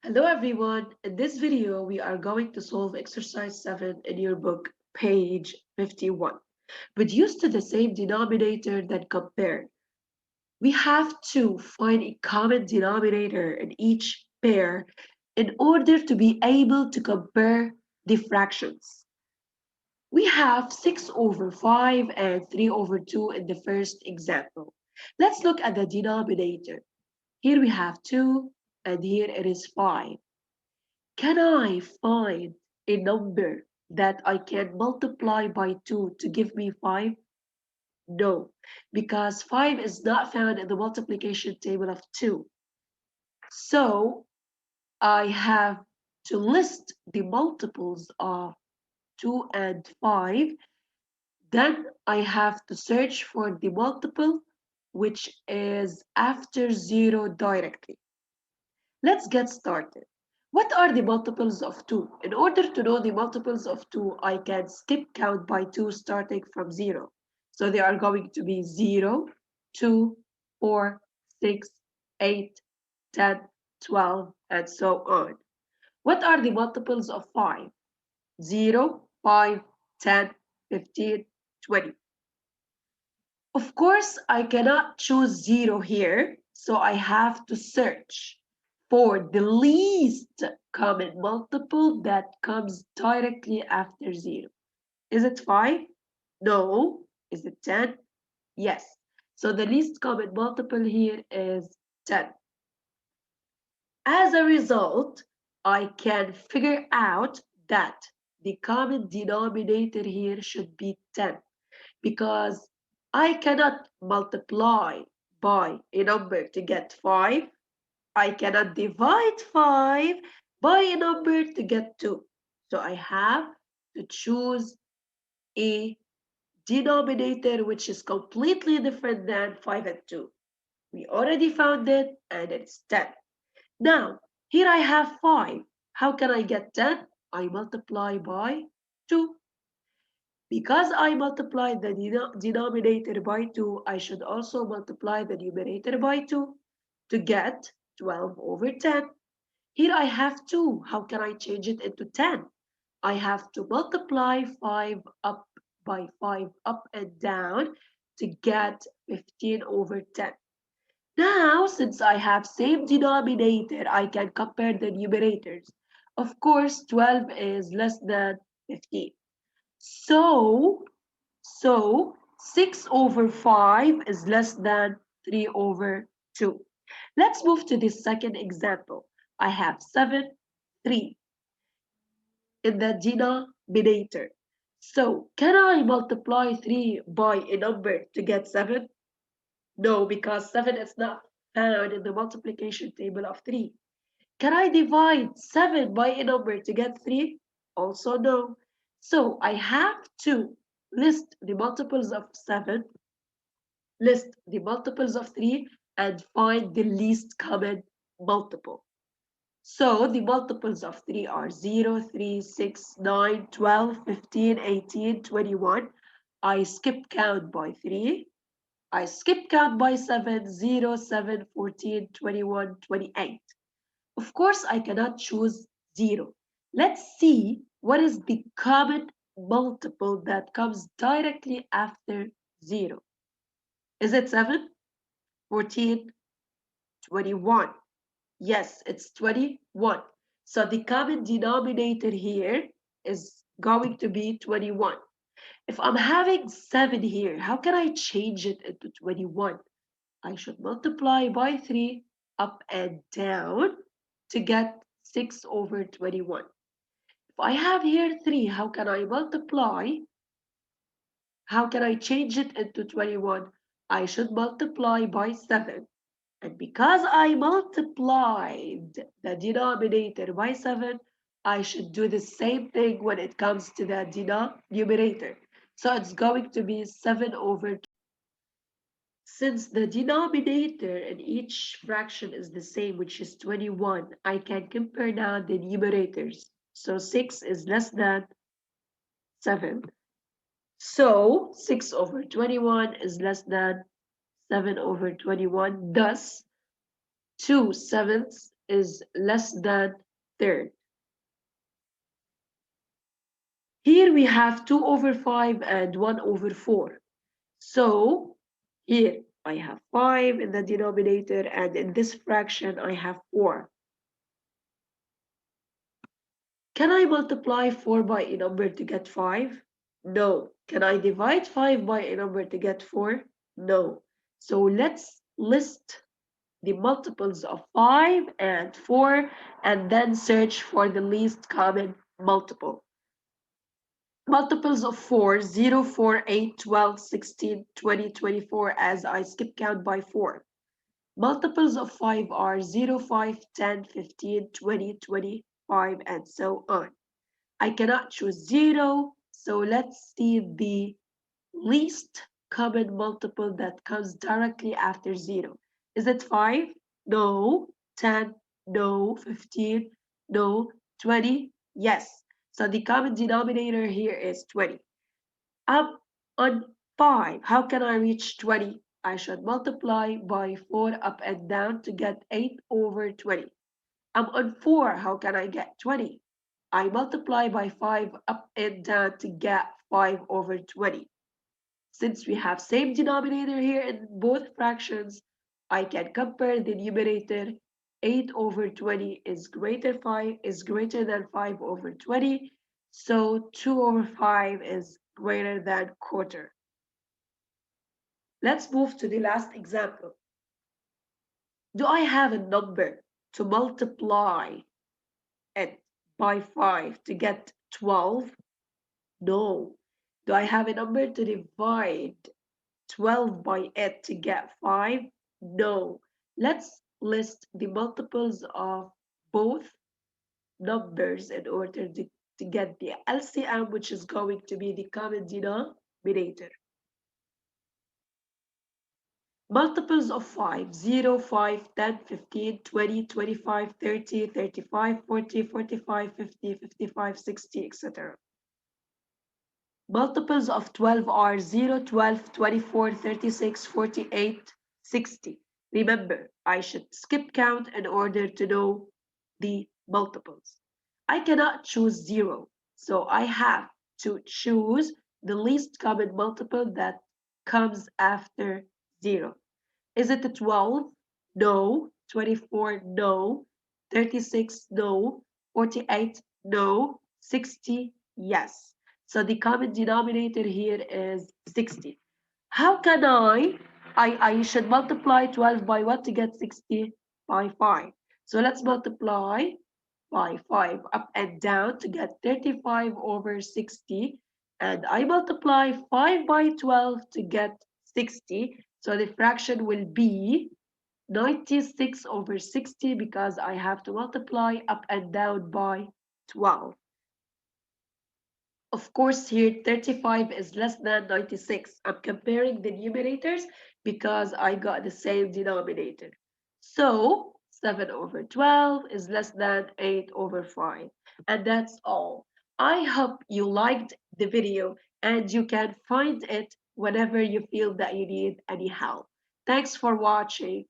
Hello everyone, in this video we are going to solve exercise 7 in your book, page 51. Reduce to the same denominator then compare. We have to find a common denominator in each pair in order to be able to compare the fractions. We have 6 over 5 and 3 over 2 in the first example. Let's look at the denominator. Here we have 2 and here it is 5. Can I find a number that I can multiply by 2 to give me 5? No, because 5 is not found in the multiplication table of 2. So I have to list the multiples of 2 and 5. Then I have to search for the multiple which is after 0 directly. Let's get started. What are the multiples of 2? In order to know the multiples of 2, I can skip count by 2 starting from 0. So they are going to be 0, 2, 4, 6, 8, 10, 12, and so on. What are the multiples of 5? 0, 5, 10, 15, 20. Of course, I cannot choose 0 here, so I have to search for the least common multiple that comes directly after 0. Is it 5? No. Is it 10? Yes. So the least common multiple here is 10. As a result, I can figure out that the common denominator here should be 10 because I cannot multiply by a number to get 5. I cannot divide 5 by a number to get 2. So I have to choose a denominator which is completely different than 5 and 2. We already found it and it's 10. Now, here I have 5. How can I get 10? I multiply by 2. Because I multiplied the denominator by 2, I should also multiply the numerator by 2 to get 12 over 10. Here I have 2. How can I change it into 10? I have to multiply 5 up by 5 up and down to get 15 over 10. Now, since I have same denominator, I can compare the numerators. Of course, 12 is less than 15. So 6 over 5 is less than 3 over 2. Let's move to the second example. I have 7, 3 in the denominator. So can I multiply 3 by a number to get 7? No, because 7 is not found in the multiplication table of 3. Can I divide 7 by a number to get 3? Also no. So I have to list the multiples of 7, list the multiples of 3, and find the least common multiple. So the multiples of 3 are 0, 3, 6, 9, 12, 15, 18, 21. I skip count by 3. I skip count by 7, 0, 7, 14, 21, 28. Of course, I cannot choose 0. Let's see what is the common multiple that comes directly after 0. Is it 7, 14, 21? Yes, it's 21. So the common denominator here is going to be 21. If I'm having 7 here, how can I change it into 21? I should multiply by 3 up and down to get 6 over 21. If I have here 3, how can I multiply? How can I change it into 21? I should multiply by 7. And because I multiplied the denominator by 7, I should do the same thing when it comes to the numerator. So it's going to be 7 over 2. Since the denominator in each fraction is the same, which is 21, I can compare now the numerators. So 6 is less than 7. So 6 over 21 is less than 7 over 21. Thus, 2 sevenths is less than third. Here we have 2 over 5 and 1 over 4. So here I have 5 in the denominator, and in this fraction I have 4. Can I multiply 4 by a number to get 5? No. Can I divide 5 by a number to get 4? No. So let's list the multiples of 5 and 4 and then search for the least common multiple. Multiples of 4, 0, 4, 8, 12, 16, 20, 24 as I skip count by 4. Multiples of 5 are 0, 5, 10, 15, 20, 25, and so on. I cannot choose 0, so let's see the least common multiple that comes directly after 0. Is it 5? No. 10? No. 15? No. 20? Yes. So the common denominator here is 20. I'm on 5. How can I reach 20? I should multiply by 4 up and down to get 8 over 20. I'm on 4. How can I get 20? I multiply by 5 up and down to get 5 over 20. Since we have same denominator here in both fractions, I can compare the numerator. 8 over 20 is greater than 5 over 20. So 2 over 5 is greater than quarter. Let's move to the last example. Do I have a number to multiply it by 5 to get 12? No. Do I have a number to divide 12 by it to get 5? No. Let's list the multiples of both numbers in order to get the LCM, which is going to be the common denominator. Multiples of 5, 0, 5, 10, 15, 20, 25, 30, 35, 40, 45, 50, 55, 60, etc. Multiples of 12 are 0, 12, 24, 36, 48, 60. Remember, I should skip count in order to know the multiples. I cannot choose 0, so I have to choose the least common multiple that comes after 0. Is it a 12? No. 24? No. 36? No. 48? No. 60? Yes. So the common denominator here is 60. How can I should multiply 12 by what to get 60? By 5. So let's multiply by 5 up and down to get 35 over 60. And I multiply 5 by 12 to get 60. So the fraction will be 96 over 60 because I have to multiply up and down by 12. Of course, here 35 is less than 96. I'm comparing the numerators because I got the same denominator. So 7 over 12 is less than 8 over 5. And that's all. I hope you liked the video and you can find it whenever you feel that you need any help. Thanks for watching.